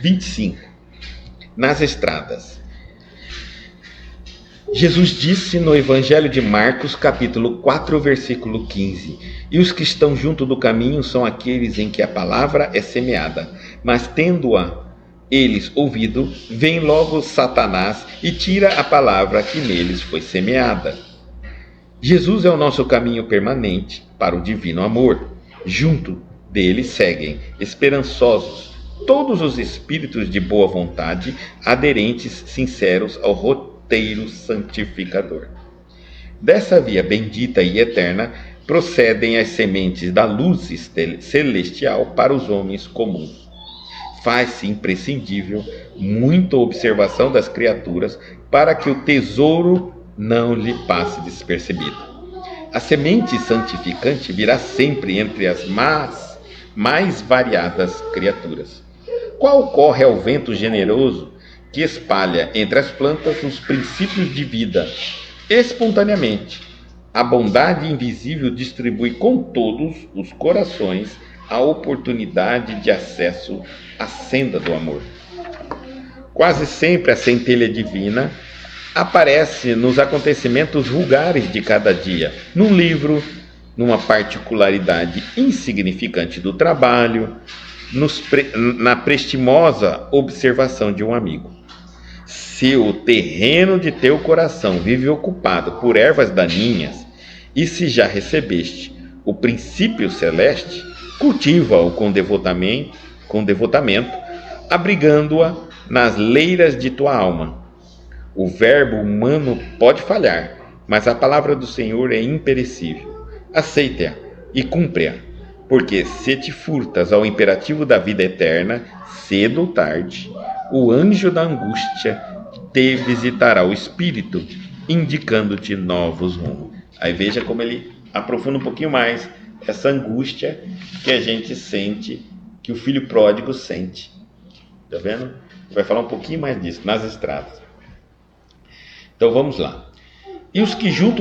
25. Nas estradas. Jesus disse no Evangelho de Marcos, capítulo 4, versículo 15: E os que estão junto do caminho são aqueles em que a palavra é semeada, mas tendo-a eles ouvido, vem logo Satanás e tira a palavra que neles foi semeada. Jesus é o nosso caminho permanente para o divino amor. Junto dele seguem, esperançosos, todos os espíritos de boa vontade, aderentes, sinceros ao roteiro santificador. Dessa via bendita e eterna procedem as sementes da luz celestial para os homens comuns. Faz-se imprescindível muita observação das criaturas para que o tesouro não lhe passe despercebido. A semente santificante virá sempre entre as mais variadas criaturas. Qual corre ao vento generoso que espalha entre as plantas os princípios de vida, espontaneamente. A bondade invisível distribui com todos os corações a oportunidade de acesso à senda do amor. Quase sempre a centelha divina aparece nos acontecimentos vulgares de cada dia, num livro, numa particularidade insignificante do trabalho, na prestimosa observação de um amigo. Se o terreno de teu coração vive ocupado por ervas daninhas, e se já recebeste o princípio celeste, cultiva-o com devotamento, abrigando-a nas leiras de tua alma. O verbo humano pode falhar, mas a palavra do Senhor é imperecível. Aceita-a e cumpre-a, porque se te furtas ao imperativo da vida eterna, cedo ou tarde, o anjo da angústia te visitará o espírito, indicando-te novos rumos. Aí veja como ele aprofunda um pouquinho mais essa angústia que a gente sente, que o filho pródigo sente. Tá vendo? Vai falar um pouquinho mais disso, nas estradas. Então vamos lá. E os que estão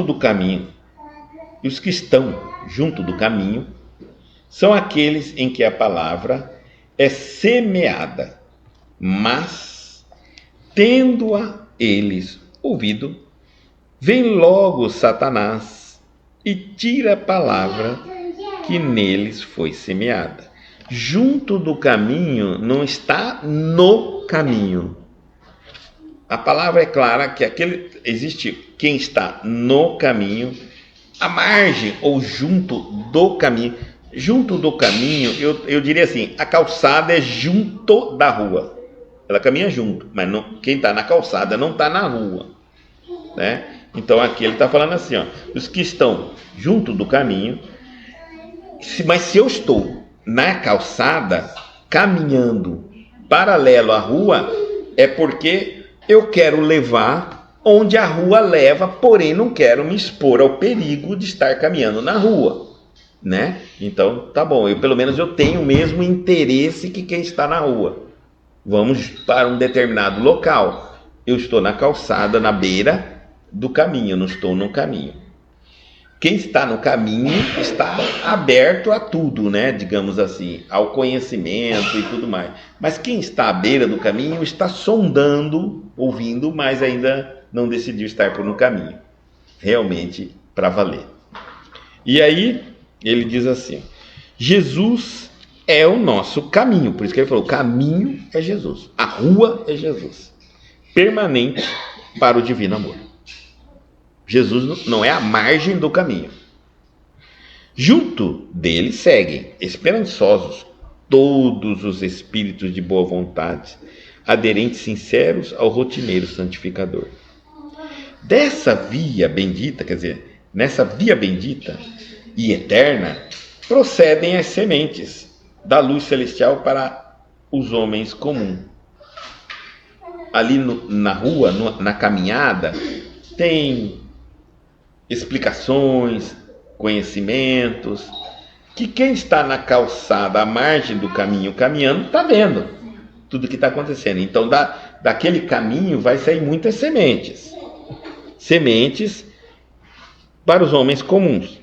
junto do caminho, são aqueles em que a palavra é semeada, mas, tendo-a eles ouvido, vem logo Satanás e tira a palavra que neles foi semeada. Junto do caminho não está no caminho. A palavra é clara que existe quem está no caminho, à margem ou junto do caminho. Junto do caminho, eu diria assim, a calçada é junto da rua. Ela caminha junto, mas quem está na calçada não está na rua, né? Então aqui ele está falando assim, ó, os que estão junto do caminho, mas se eu estou na calçada, caminhando paralelo à rua, é porque eu quero levar onde a rua leva, porém não quero me expor ao perigo de estar caminhando na rua, né? Então tá bom, pelo menos eu tenho o mesmo interesse que quem está na rua. Vamos para um determinado local. Eu estou na calçada, na beira do caminho, não estou no caminho. Quem está no caminho está aberto a tudo, né? Digamos assim, ao conhecimento e tudo mais. Mas quem está à beira do caminho está sondando, ouvindo, mas ainda não decidiu estar por no caminho. Realmente para valer. E aí ele diz assim: Jesus é o nosso caminho. Por isso que ele falou: o caminho é Jesus, a rua é Jesus, permanente para o divino amor. Jesus não é a margem do caminho. Junto dele seguem, esperançosos, todos os espíritos de boa vontade, aderentes sinceros ao rotineiro santificador. Dessa via bendita, quer dizer, nessa via bendita e eterna, procedem as sementes da luz celestial para os homens comuns. Ali na rua, na caminhada, tem explicações, conhecimentos, que quem está na calçada, à margem do caminho, caminhando, está vendo tudo que está acontecendo. Então, daquele caminho vai sair muitas sementes. Sementes para os homens comuns.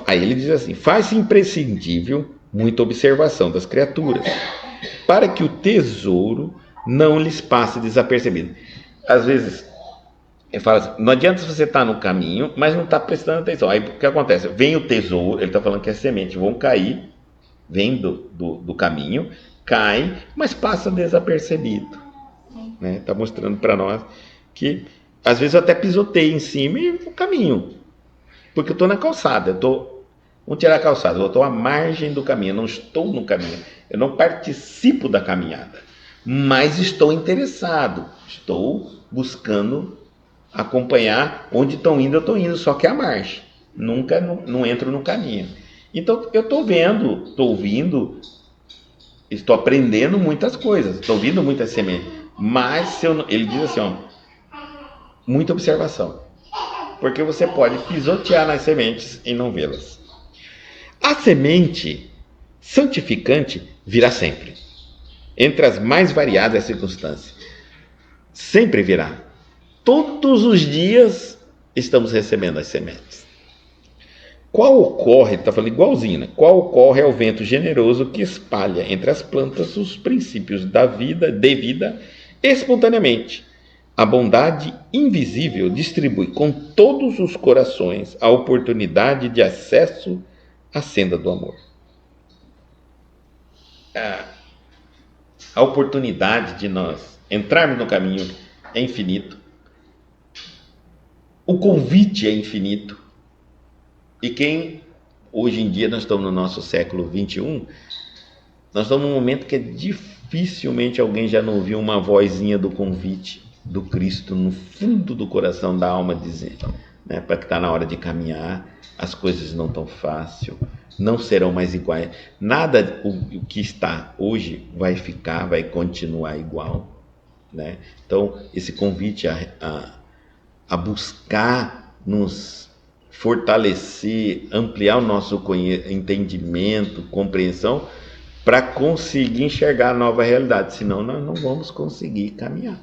Aí ele diz assim: faz-se imprescindível muita observação das criaturas, para que o tesouro não lhes passe desapercebido. Às vezes, ele fala assim, não adianta você estar no caminho, mas não está prestando atenção. Aí o que acontece? Vem o tesouro, ele está falando que as sementes vão cair, vem do caminho, cai, mas passa desapercebido. Né? Está mostrando para nós que às vezes eu até pisoteio em cima e o caminho. Porque eu estou na calçada, vamos tirar a calçada, eu estou à margem do caminho, eu não estou no caminho, eu não participo da caminhada, mas estou interessado, estou buscando acompanhar onde estão indo, eu estou indo, só que à margem, nunca não entro no caminho. Então eu estou vendo, estou ouvindo, estou aprendendo muitas coisas, estou ouvindo muitas sementes, mas ele diz assim, ó, muita observação. Porque você pode pisotear nas sementes e não vê-las. A semente santificante virá sempre, entre as mais variadas circunstâncias. Sempre virá. Todos os dias estamos recebendo as sementes. Qual ocorre, ele está falando igualzinho, né? Qual ocorre ao vento generoso que espalha entre as plantas os princípios da vida, de vida, espontaneamente. A bondade invisível distribui com todos os corações a oportunidade de acesso à senda do amor. A oportunidade de nós entrarmos no caminho é infinito. O convite é infinito. E hoje em dia nós estamos no nosso século 21, nós estamos num momento que dificilmente alguém já não ouviu uma vozinha do convite do Cristo no fundo do coração da alma dizendo, né, para que está na hora de caminhar, as coisas não tão fácil, não serão mais iguais, nada o que está hoje vai continuar igual, né? Então esse convite a buscar nos fortalecer, ampliar o nosso entendimento, compreensão, para conseguir enxergar a nova realidade, senão nós não vamos conseguir caminhar.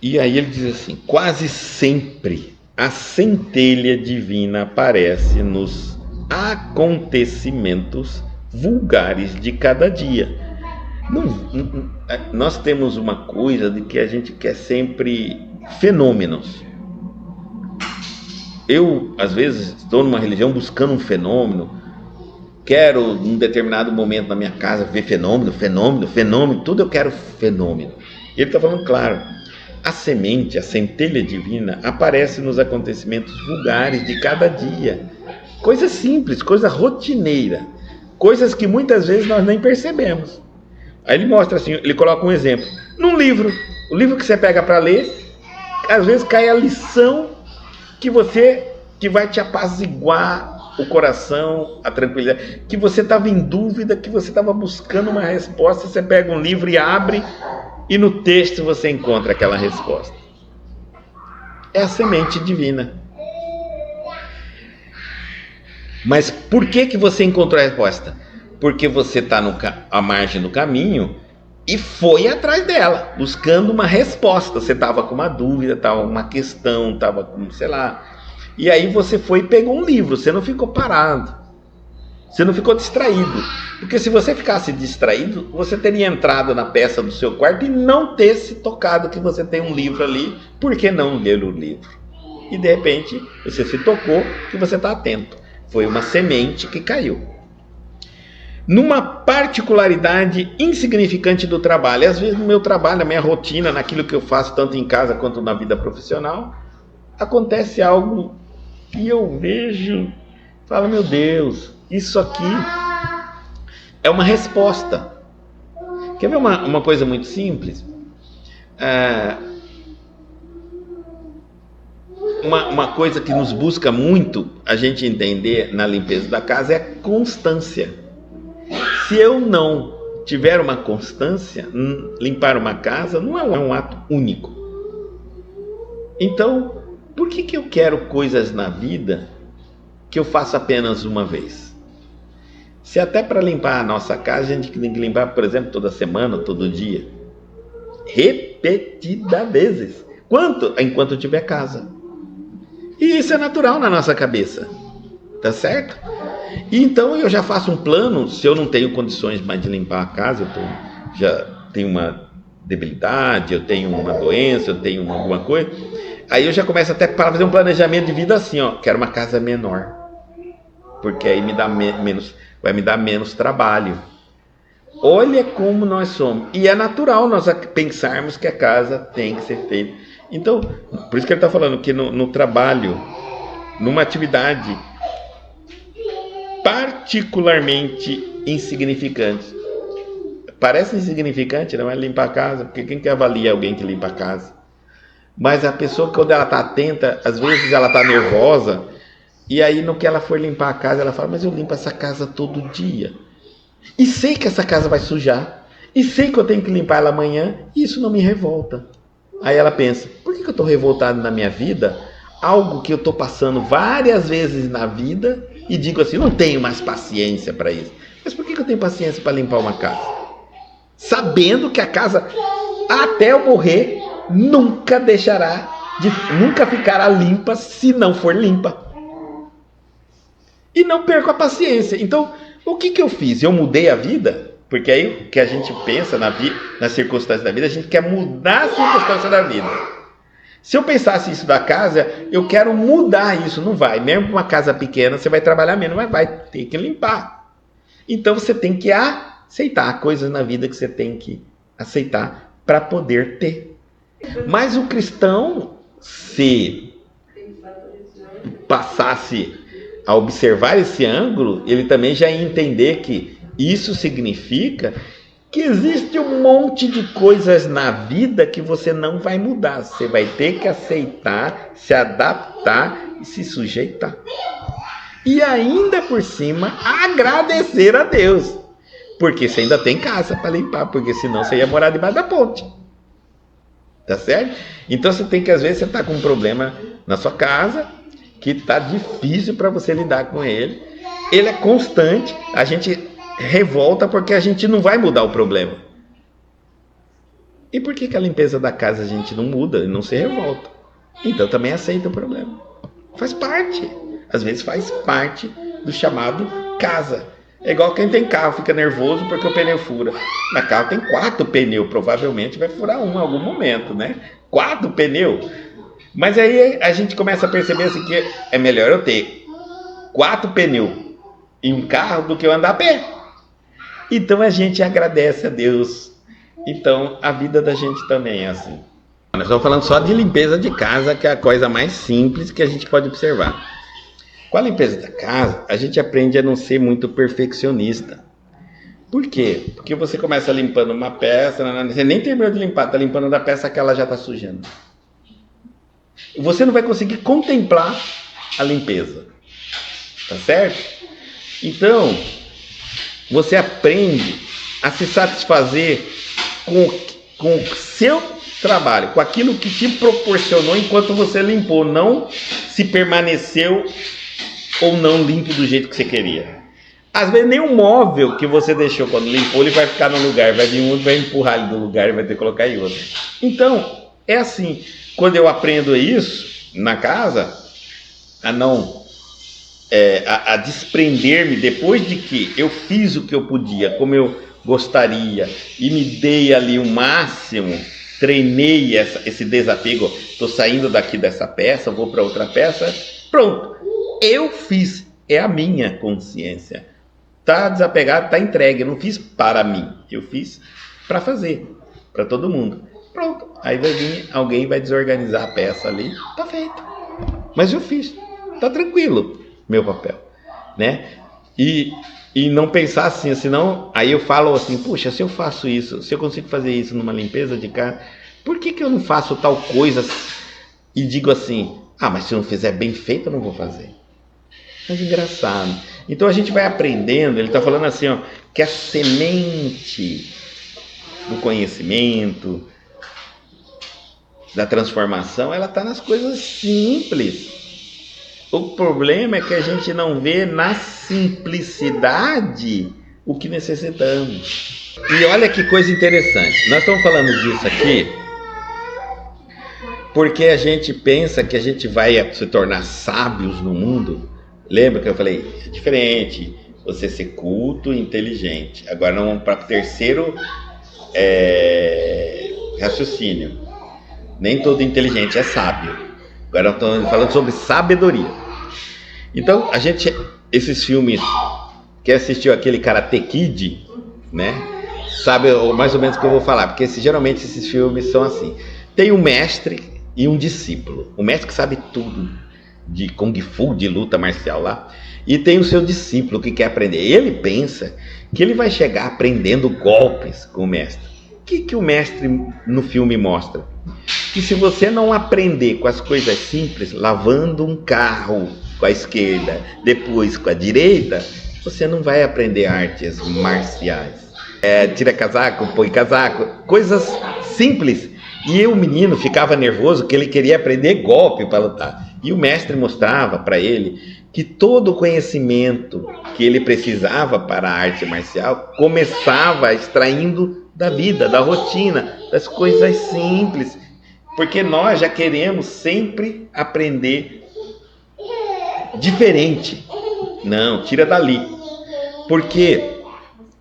E aí ele diz assim, quase sempre a centelha divina aparece nos acontecimentos vulgares de cada dia. Nós temos uma coisa de que a gente quer sempre fenômenos. Eu, às vezes, estou numa religião buscando um fenômeno, quero, num determinado momento na minha casa, ver fenômeno, tudo eu quero fenômeno. E ele está falando claro, a semente, a centelha divina, aparece nos acontecimentos vulgares de cada dia. Coisa simples, coisa rotineira, coisas que muitas vezes nós nem percebemos. Aí ele mostra assim, ele coloca um exemplo. Num livro, o livro que você pega para ler, às vezes cai a lição que vai te apaziguar o coração, a tranquilidade, que você estava em dúvida, que você estava buscando uma resposta, você pega um livro e abre, e no texto você encontra aquela resposta. É a semente divina. Mas por que você encontrou a resposta? Porque você está à margem do caminho e foi atrás dela, buscando uma resposta. Você estava com uma dúvida, estava com uma questão, estava com, sei lá. E aí você foi e pegou um livro, você não ficou parado. Você não ficou distraído. Porque se você ficasse distraído, você teria entrado na peça do seu quarto e não ter se tocado que você tem um livro ali. Por que não ler o livro? E de repente você se tocou que você está atento. Foi uma semente que caiu. Numa particularidade insignificante do trabalho. Às vezes no meu trabalho, na minha rotina, naquilo que eu faço tanto em casa quanto na vida profissional, acontece algo que eu vejo, falo, meu Deus, isso aqui é uma resposta. Quer ver uma coisa muito simples? Uma coisa que nos busca muito a gente entender na limpeza da casa é a constância. Se eu não tiver uma constância, limpar uma casa não é um ato único. Então, por que eu quero coisas na vida que eu faço apenas uma vez? Se até para limpar a nossa casa a gente tem que limpar, por exemplo, toda semana, todo dia, repetidas vezes, enquanto tiver casa. E isso é natural na nossa cabeça. Tá certo? E então eu já faço um plano, se eu não tenho condições mais de limpar a casa, já tenho uma debilidade, eu tenho uma doença, eu tenho alguma coisa, aí eu já começo até para fazer um planejamento de vida assim, ó, quero uma casa menor, porque aí vai me dar menos trabalho. Olha como nós somos. E é natural nós pensarmos que a casa tem que ser feita. Então, por isso que ele está falando que no trabalho, numa atividade particularmente insignificante. Parece insignificante, não é limpar a casa, porque quem que avalia alguém que limpa a casa? Mas a pessoa, quando ela está atenta, às vezes ela está nervosa, e aí no que ela for limpar a casa, ela fala, mas eu limpo essa casa todo dia. E sei que essa casa vai sujar, e sei que eu tenho que limpar ela amanhã, e isso não me revolta. Aí ela pensa, por que eu estou revoltado na minha vida? Algo que eu estou passando várias vezes na vida, e digo assim, não tenho mais paciência para isso. Mas por que eu tenho paciência para limpar uma casa? Sabendo que a casa, até eu morrer, nunca ficará limpa se não for limpa. E não perco a paciência. Então, o que eu fiz? Eu mudei a vida? Porque aí o que a gente pensa nas circunstâncias da vida, a gente quer mudar as circunstâncias da vida. Se eu pensasse isso da casa, eu quero mudar isso, não vai. Mesmo uma casa pequena, você vai trabalhar menos, mas vai ter que limpar. Então você tem que aceitar coisas na vida que você tem que aceitar para poder ter. Mas o cristão, se passasse a observar esse ângulo, ele também já ia entender que isso significa que existe um monte de coisas na vida que você não vai mudar. Você vai ter que aceitar, se adaptar e se sujeitar. E ainda por cima, agradecer a Deus. Porque você ainda tem casa para limpar, porque senão você ia morar debaixo da ponte. Tá certo? Então você tem que, às vezes, você está com um problema na sua casa, que está difícil para você lidar com ele. Ele é constante, a gente revolta porque a gente não vai mudar o problema. E por que a limpeza da casa a gente não muda e não se revolta? Então também aceita o problema. Faz parte. Às vezes faz parte do chamado casa. É igual quem tem carro, fica nervoso porque o pneu fura. Na carro tem 4 pneus, provavelmente vai furar um em algum momento, né? 4 pneus. Mas aí a gente começa a perceber assim que é melhor eu ter 4 pneus em um carro do que eu andar a pé. Então a gente agradece a Deus. Então a vida da gente também é assim. Nós estamos falando só de limpeza de casa, que é a coisa mais simples que a gente pode observar. Com a limpeza da casa, a gente aprende a não ser muito perfeccionista. Por quê? Porque você começa limpando uma peça, você nem terminou de limpar, está limpando da peça que ela já está sujando. Você não vai conseguir contemplar a limpeza. Tá certo? Então, você aprende a se satisfazer com o seu trabalho, com aquilo que te proporcionou enquanto você limpou, não se permaneceu ou não limpo do jeito que você queria. Às vezes nem o móvel que você deixou quando limpou, ele vai ficar no lugar, vai vir outro, vai empurrar ele do lugar e vai ter que colocar em outro. Então, é assim, quando eu aprendo isso na casa, a desprender-me depois de que eu fiz o que eu podia, como eu gostaria, e me dei ali o máximo, treinei esse desapego, estou saindo daqui dessa peça, vou para outra peça, pronto, eu fiz, é a minha consciência, está desapegado, está entregue, eu não fiz para mim, eu fiz para fazer, para todo mundo, pronto, aí vai vir alguém, vai desorganizar a peça ali, está feito, mas eu fiz, está tranquilo, meu papel, né? E não pensar assim, senão, aí eu falo assim, puxa, se eu faço isso, se eu consigo fazer isso numa limpeza de casa, por que eu não faço tal coisa e digo assim, mas se eu não fizer bem feito, eu não vou fazer. Mas engraçado. Então a gente vai aprendendo, ele está falando assim, ó, que a semente do conhecimento, da transformação, ela está nas coisas simples. O problema é que a gente não vê na simplicidade o que necessitamos. E olha que coisa interessante. Nós estamos falando disso aqui porque a gente pensa que a gente vai se tornar sábios no mundo Lembra que eu falei? É diferente você ser culto e inteligente. Agora vamos para o terceiro raciocínio. Nem todo inteligente é sábio. Agora estou falando sobre sabedoria. Então, esses filmes, quem assistiu aquele Karate Kid, né? Sabe mais ou menos o que eu vou falar, porque geralmente esses filmes são assim. Tem um mestre e um discípulo. O mestre que sabe tudo de Kung Fu, de luta marcial lá, e tem o seu discípulo que quer aprender. Ele pensa que ele vai chegar aprendendo golpes com o mestre. O que o mestre no filme mostra? Que se você não aprender com as coisas simples, lavando um carro com a esquerda, depois com a direita, você não vai aprender artes marciais. Tira casaco, põe casaco, coisas simples. E o menino ficava nervoso que ele queria aprender golpe para lutar. E o mestre mostrava para ele que todo o conhecimento que ele precisava para a arte marcial começava extraindo da vida, da rotina, das coisas simples. Porque nós já queremos sempre aprender diferente. Não, tira dali. Porque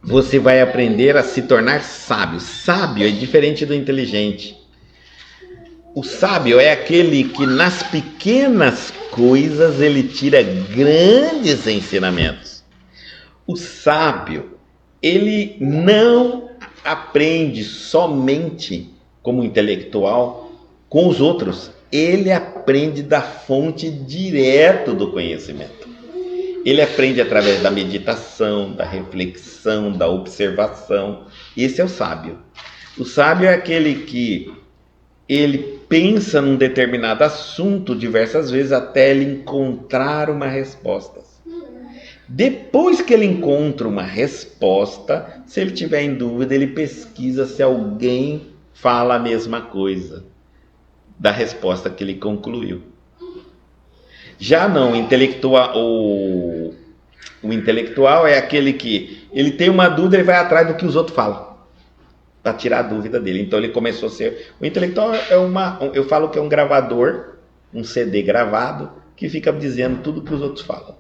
você vai aprender a se tornar sábio. Sábio é diferente do inteligente. O sábio é aquele que nas pequenas coisas ele tira grandes ensinamentos. O sábio, ele não aprende somente como intelectual com os outros. Ele aprende da fonte direto do conhecimento. Ele aprende através da meditação, da reflexão, da observação. Esse é o sábio. O sábio é aquele que ele pensa num determinado assunto diversas vezes até ele encontrar uma resposta. Depois que ele encontra uma resposta, se ele tiver em dúvida, ele pesquisa se alguém fala a mesma coisa da resposta que ele concluiu. Já não, o intelectual é aquele que ele tem uma dúvida e vai atrás do que os outros falam para tirar a dúvida dele. Então ele começou a ser... O intelectual eu falo que é um gravador, um CD gravado, que fica dizendo tudo que os outros falam.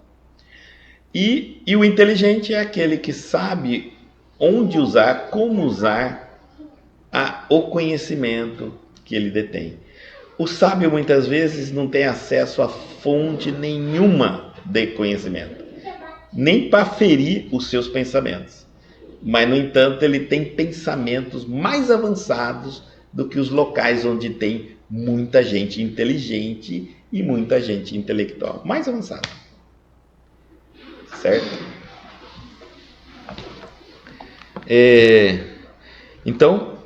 E o inteligente é aquele que sabe onde usar, como usar o conhecimento que ele detém. O sábio muitas vezes não tem acesso a fonte nenhuma de conhecimento, nem para ferir os seus pensamentos. Mas, no entanto, ele tem pensamentos mais avançados do que os locais onde tem muita gente inteligente e muita gente intelectual. Mais avançado. Certo? Então,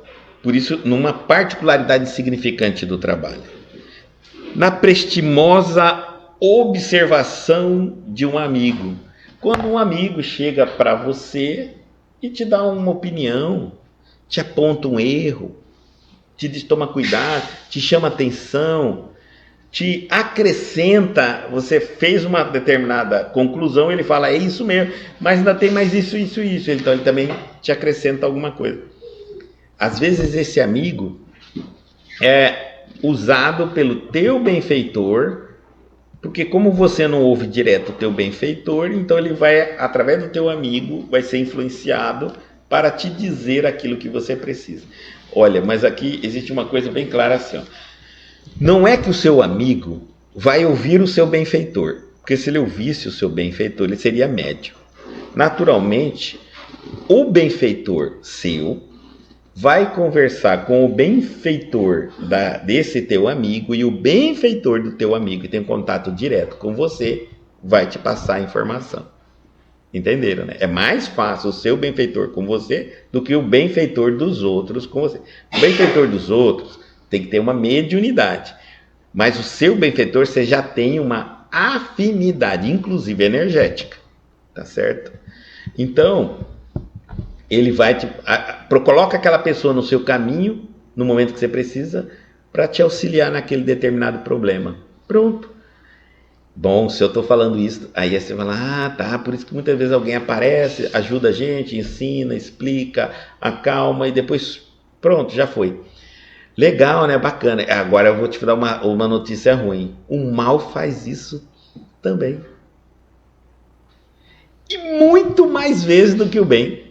por isso, numa particularidade significante do trabalho. Na prestimosa observação de um amigo. Quando um amigo chega para você e te dá uma opinião, te aponta um erro, te diz toma cuidado, te chama atenção, te acrescenta, você fez uma determinada conclusão, ele fala, é isso mesmo, mas ainda tem mais isso. Então ele também te acrescenta alguma coisa. Às vezes esse amigo é usado pelo teu benfeitor, porque como você não ouve direto o teu benfeitor, então ele vai, através do teu amigo, vai ser influenciado para te dizer aquilo que você precisa. Olha, mas aqui existe uma coisa bem clara assim, ó. Não é que o seu amigo vai ouvir o seu benfeitor, porque se ele ouvisse o seu benfeitor, ele seria médio. Naturalmente, o benfeitor seu vai conversar com o benfeitor desse teu amigo, e o benfeitor do teu amigo que tem contato direto com você vai te passar a informação. Entenderam, né? É mais fácil o seu benfeitor com você do que o benfeitor dos outros com você. O benfeitor dos outros tem que ter uma mediunidade, mas o seu benfeitor você já tem uma afinidade, inclusive energética, tá certo? Então, ele vai coloca aquela pessoa no seu caminho, no momento que você precisa, para te auxiliar naquele determinado problema. Pronto. Bom, se eu estou falando isso, aí você fala, tá, por isso que muitas vezes alguém aparece, ajuda a gente, ensina, explica, acalma e depois, pronto, já foi. Legal, né? Bacana. Agora eu vou te dar uma notícia ruim. O mal faz isso também. E muito mais vezes do que o bem.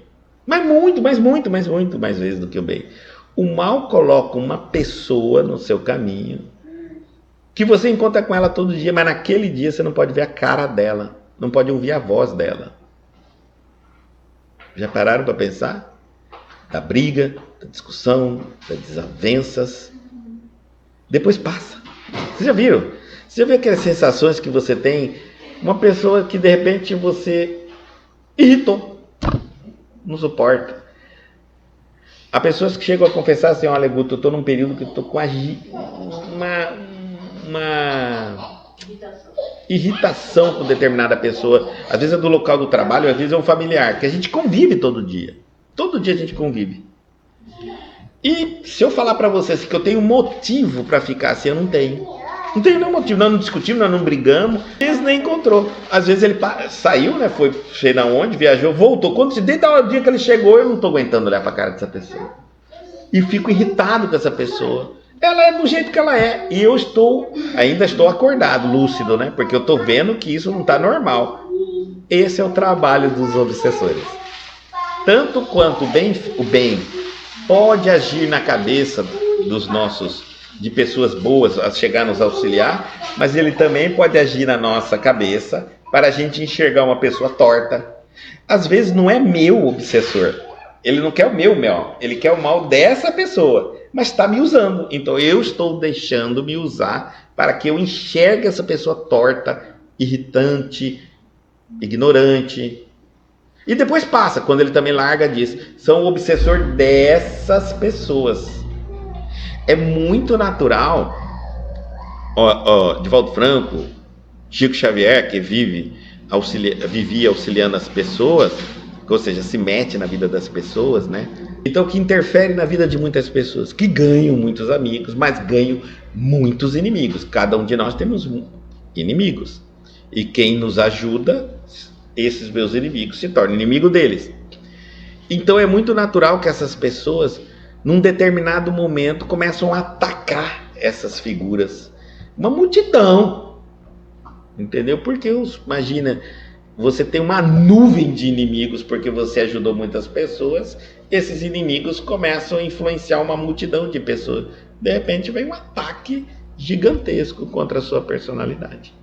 Mas muito mais vezes do que o bem. O mal coloca uma pessoa no seu caminho que você encontra com ela todo dia, mas naquele dia você não pode ver a cara dela, não pode ouvir a voz dela. Já pararam para pensar? Da briga, da discussão, das desavenças. Depois passa. Vocês já viram? Você já viu aquelas sensações que você tem? Uma pessoa que de repente você irritou, não suporta. Há pessoas que chegam a confessar assim: olha, Guto, eu estou num período que eu estou com uma irritação com determinada pessoa. Às vezes é do local do trabalho, às vezes é um familiar, que a gente convive todo dia. Todo dia a gente convive. E se eu falar para vocês que eu tenho motivo para ficar assim, eu não tenho. Não tenho nenhum motivo, nós não discutimos, nós não brigamos, às vezes nem encontrou. Às vezes ele saiu, né, foi sei lá onde, viajou, voltou. Desde o dia que ele chegou, eu não estou aguentando olhar para a cara dessa pessoa. E fico irritado com essa pessoa. Ela é do jeito que ela é. E eu ainda estou acordado, lúcido, né? Porque eu estou vendo que isso não está normal. Esse é o trabalho dos obsessores. Tanto quanto o bem pode agir na cabeça de pessoas boas a chegar a nos auxiliar, mas ele também pode agir na nossa cabeça para a gente enxergar uma pessoa torta. Às vezes não é meu obsessor. Ele não quer o meu mal, ele quer o mal dessa pessoa, mas está me usando. Então eu estou deixando me usar para que eu enxergue essa pessoa torta, irritante, ignorante. E depois passa, quando ele também larga disso. São o obsessor dessas pessoas. É muito natural. Divaldo Franco, Chico Xavier, que vivia auxiliando as pessoas, ou seja, se mete na vida das pessoas, né? Então, que interfere na vida de muitas pessoas, que ganham muitos amigos, mas ganham muitos inimigos. Cada um de nós temos inimigos. E quem nos ajuda, esses meus inimigos se tornam inimigo deles. Então, é muito natural que essas pessoas, num determinado momento, começam a atacar essas figuras. Uma multidão. Entendeu? Porque, imagina, você tem uma nuvem de inimigos porque você ajudou muitas pessoas. Esses inimigos começam a influenciar uma multidão de pessoas. De repente vem um ataque gigantesco contra a sua personalidade.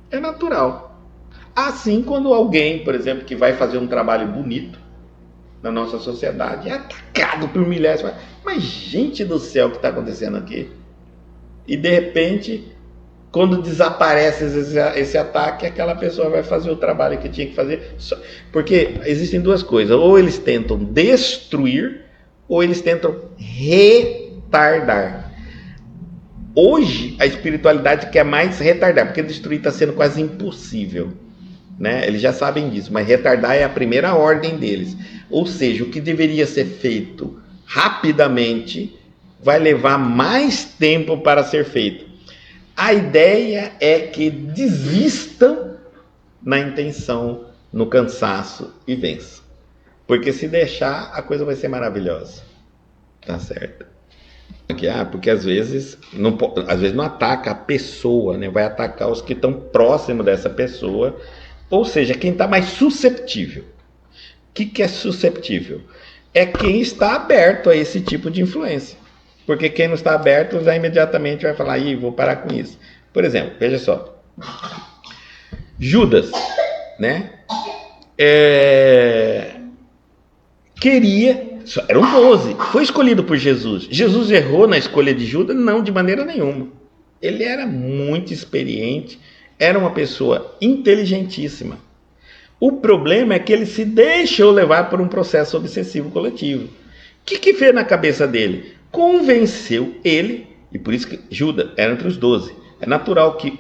É natural. Assim, quando alguém, por exemplo, que vai fazer um trabalho bonito na nossa sociedade, é atacado por milhares. Mas, gente do céu, o que está acontecendo aqui? E de repente, quando desaparece esse ataque, aquela pessoa vai fazer o trabalho que tinha que fazer. Porque existem duas coisas: ou eles tentam destruir, ou eles tentam retardar. Hoje, a espiritualidade quer mais retardar, porque destruir está sendo quase impossível, né? Eles já sabem disso, mas retardar é a primeira ordem deles. Ou seja, o que deveria ser feito rapidamente vai levar mais tempo para ser feito. A ideia é que desistam na intenção, no cansaço e vençam. Porque se deixar, a coisa vai ser maravilhosa. Tá certo? Porque às vezes não ataca a pessoa, né? Vai atacar os que estão próximos dessa pessoa. Ou seja, quem está mais susceptível. O que é susceptível? É quem está aberto a esse tipo de influência. Porque quem não está aberto já imediatamente vai falar: vou parar com isso. Por exemplo, veja só. Judas, né? Eram 12. Foi escolhido por Jesus. Jesus errou na escolha de Judas? Não, de maneira nenhuma. Ele era muito experiente. Era uma pessoa inteligentíssima. O problema é que ele se deixou levar por um processo obsessivo coletivo. O que fez na cabeça dele? Convenceu ele, e por isso que Judas era entre os 12. É natural que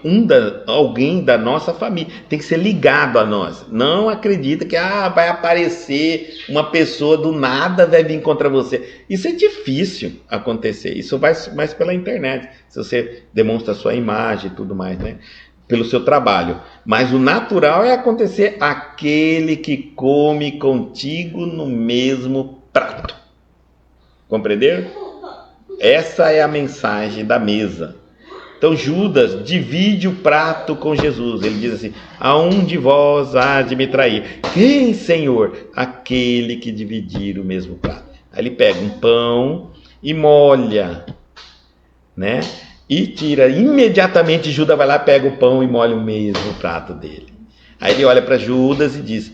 alguém da nossa família tem que ser ligado a nós. Não acredita que vai aparecer uma pessoa do nada, vai vir contra você. Isso é difícil acontecer. Isso vai mais pela internet. Se você demonstra a sua imagem e tudo mais, né? Pelo seu trabalho. Mas o natural é acontecer aquele que come contigo no mesmo prato. Compreenderam? Essa é a mensagem da mesa. Então Judas divide o prato com Jesus. Ele diz assim: a um de vós há de me trair. Quem, Senhor? Aquele que dividir o mesmo prato. Aí ele pega um pão e molha, né? E tira. Imediatamente Judas vai lá, pega o pão e molha o mesmo prato dele. Aí ele olha para Judas e diz: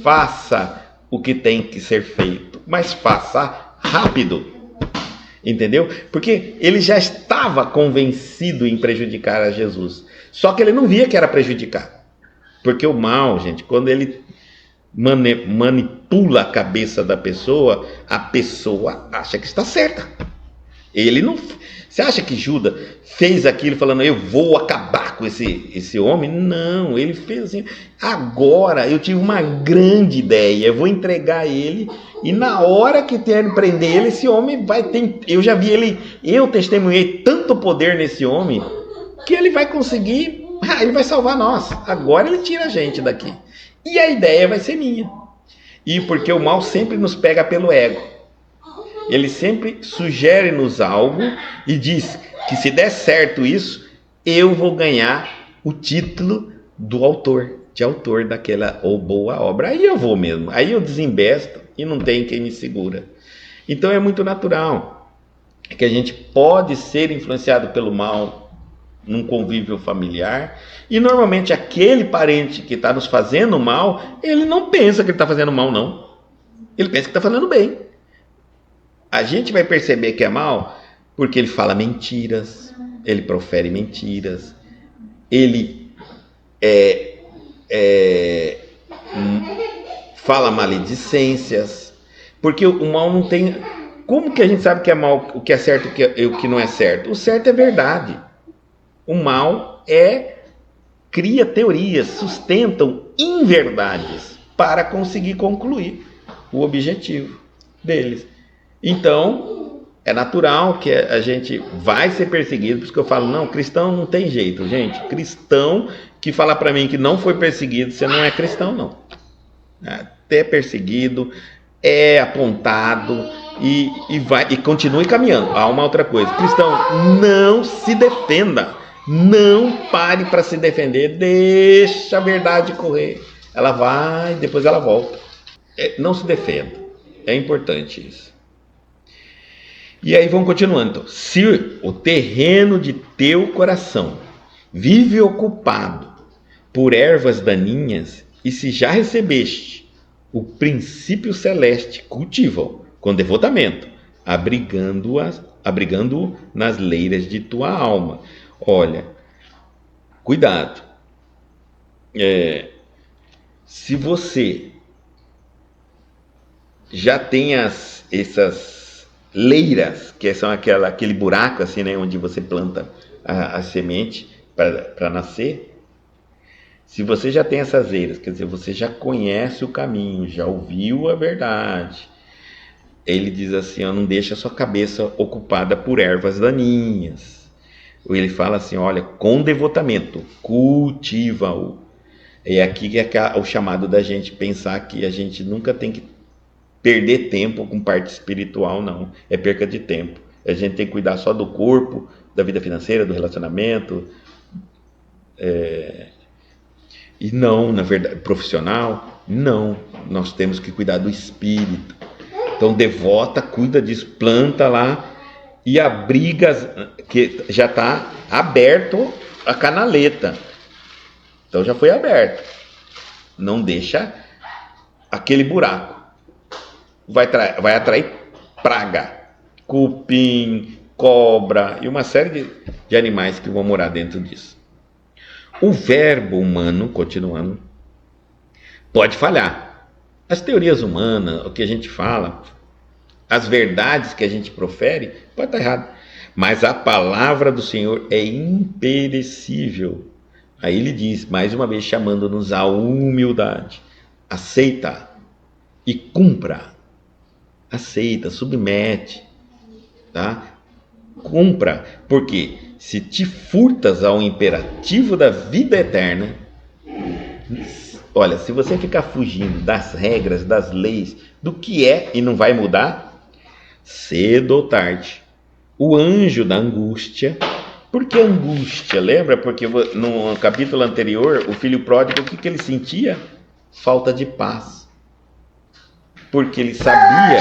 faça o que tem que ser feito, mas faça rápido. Entendeu? Porque ele já estava convencido em prejudicar a Jesus. Só que ele não via que era prejudicar. Porque o mal, gente, quando ele manipula a cabeça da pessoa, a pessoa acha que está certa. Ele não. Você acha que Judas fez aquilo falando: eu vou acabar com esse homem? Não, ele fez assim: agora eu tive uma grande ideia, eu vou entregar ele, e na hora que querem prender ele, esse homem vai ter. Eu já vi ele, eu testemunhei tanto poder nesse homem, que ele vai conseguir, ele vai salvar nós. Agora ele tira a gente daqui. E a ideia vai ser minha. E porque o mal sempre nos pega pelo ego. Ele sempre sugere-nos algo e diz que se der certo isso, eu vou ganhar o título do autor, de autor daquela ou boa obra. Aí eu vou mesmo, aí eu desembesto e não tem quem me segura. Então é muito natural que a gente pode ser influenciado pelo mal num convívio familiar, e normalmente aquele parente que está nos fazendo mal, ele não pensa que ele está fazendo mal, não. Ele pensa que está fazendo bem. A gente vai perceber que é mal porque ele fala mentiras, ele profere mentiras, ele fala maledicências, porque o mal não tem. Como que a gente sabe que é mal, o que é certo e o que não é certo? O certo é verdade. O mal cria teorias, sustentam inverdades para conseguir concluir o objetivo deles. Então, é natural que a gente vai ser perseguido, por isso que eu falo, não, cristão não tem jeito, gente. Cristão que fala para mim que não foi perseguido, você não é cristão, não. Até perseguido, é apontado e continue caminhando. Há uma outra coisa, cristão, não se defenda, não pare para se defender, deixa a verdade correr. Ela vai, depois ela volta. Não se defenda, é importante isso. E aí vamos continuando. Então, se o terreno de teu coração vive ocupado por ervas daninhas, e se já recebeste o princípio celeste, cultiva-o com devotamento, abrigando-o nas leiras de tua alma. Olha, cuidado. Se você já tem essas leiras, que são aquele buraco assim, né, onde você planta a semente para nascer. Se você já tem essas eiras, quer dizer, você já conhece o caminho, já ouviu a verdade. Ele diz assim, não deixa a sua cabeça ocupada por ervas daninhas. Ele fala assim, olha, com devotamento, cultiva-o. É aqui que é o chamado da gente pensar que a gente nunca tem que perder tempo com parte espiritual, não. É perca de tempo. A gente tem que cuidar só do corpo, da vida financeira, do relacionamento, e não, na verdade, profissional. Não, nós temos que cuidar do espírito. Então, devota, cuida disso, planta lá e abriga, que já está aberto a canaleta. Então, já foi aberto. Não deixa aquele buraco. Vai atrair praga, cupim, cobra e uma série de animais que vão morar dentro disso. O verbo humano, continuando, pode falhar. As teorias humanas, o que a gente fala, as verdades que a gente profere, pode estar errado. Mas a palavra do Senhor é imperecível. Aí ele diz, mais uma vez, chamando-nos à humildade. Aceita e cumpra. Aceita, submete, tá? Cumpra, porque se te furtas ao imperativo da vida eterna, olha, se você ficar fugindo das regras, das leis, do que é e não vai mudar, cedo ou tarde, o anjo da angústia Por que angústia? Lembra? Porque no capítulo anterior, o filho pródigo, o que ele sentia? Falta de paz. Porque ele sabia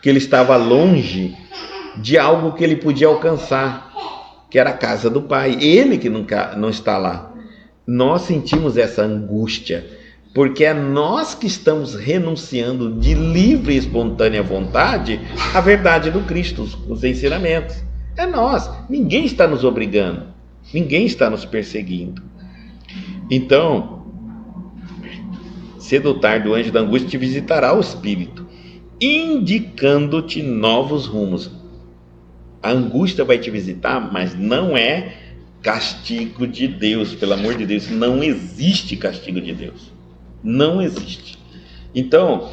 que ele estava longe de algo que ele podia alcançar, que era a casa do pai. Ele que não está lá. Nós sentimos essa angústia, porque é nós que estamos renunciando de livre e espontânea vontade à verdade do Cristo, os ensinamentos. É nós, ninguém está nos obrigando, ninguém está nos perseguindo. Então, cedo ou tarde o anjo da angústia te visitará o espírito, indicando-te novos rumos. A angústia vai te visitar, mas não é castigo de Deus, pelo amor de Deus. Não existe castigo de Deus, não existe. Então,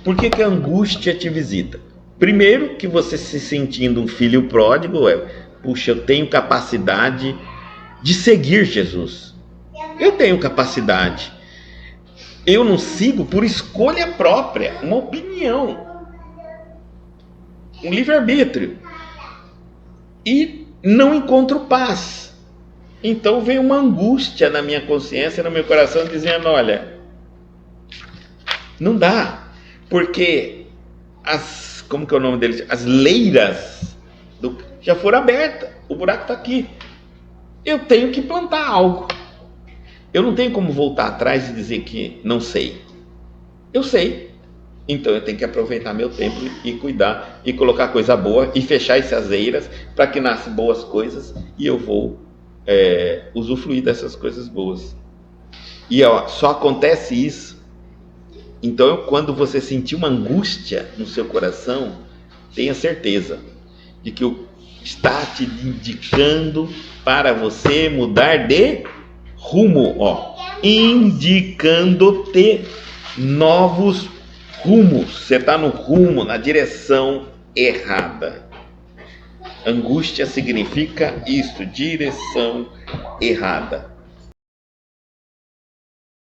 por que a angústia te visita? Primeiro, que você se sentindo um filho pródigo, puxa, eu tenho capacidade de seguir Jesus, eu tenho capacidade, eu não sigo por escolha própria, uma opinião, um livre-arbítrio, e não encontro paz. Então vem uma angústia na minha consciência, no meu coração, dizendo, olha, não dá, porque como que é o nome deles? As leiras já foram abertas, o buraco está aqui, eu tenho que plantar algo, eu não tenho como voltar atrás e dizer que não sei, eu sei, então eu tenho que aproveitar meu tempo e cuidar, e colocar coisa boa, e fechar essas eiras, para que nasçam boas coisas, e eu vou usufruir dessas coisas boas. E só acontece isso. Então, quando você sentir uma angústia no seu coração, tenha certeza de que está te indicando para você mudar de rumo, indicando-te novos rumos. Você está no rumo, na direção errada. Angústia significa isso, direção errada.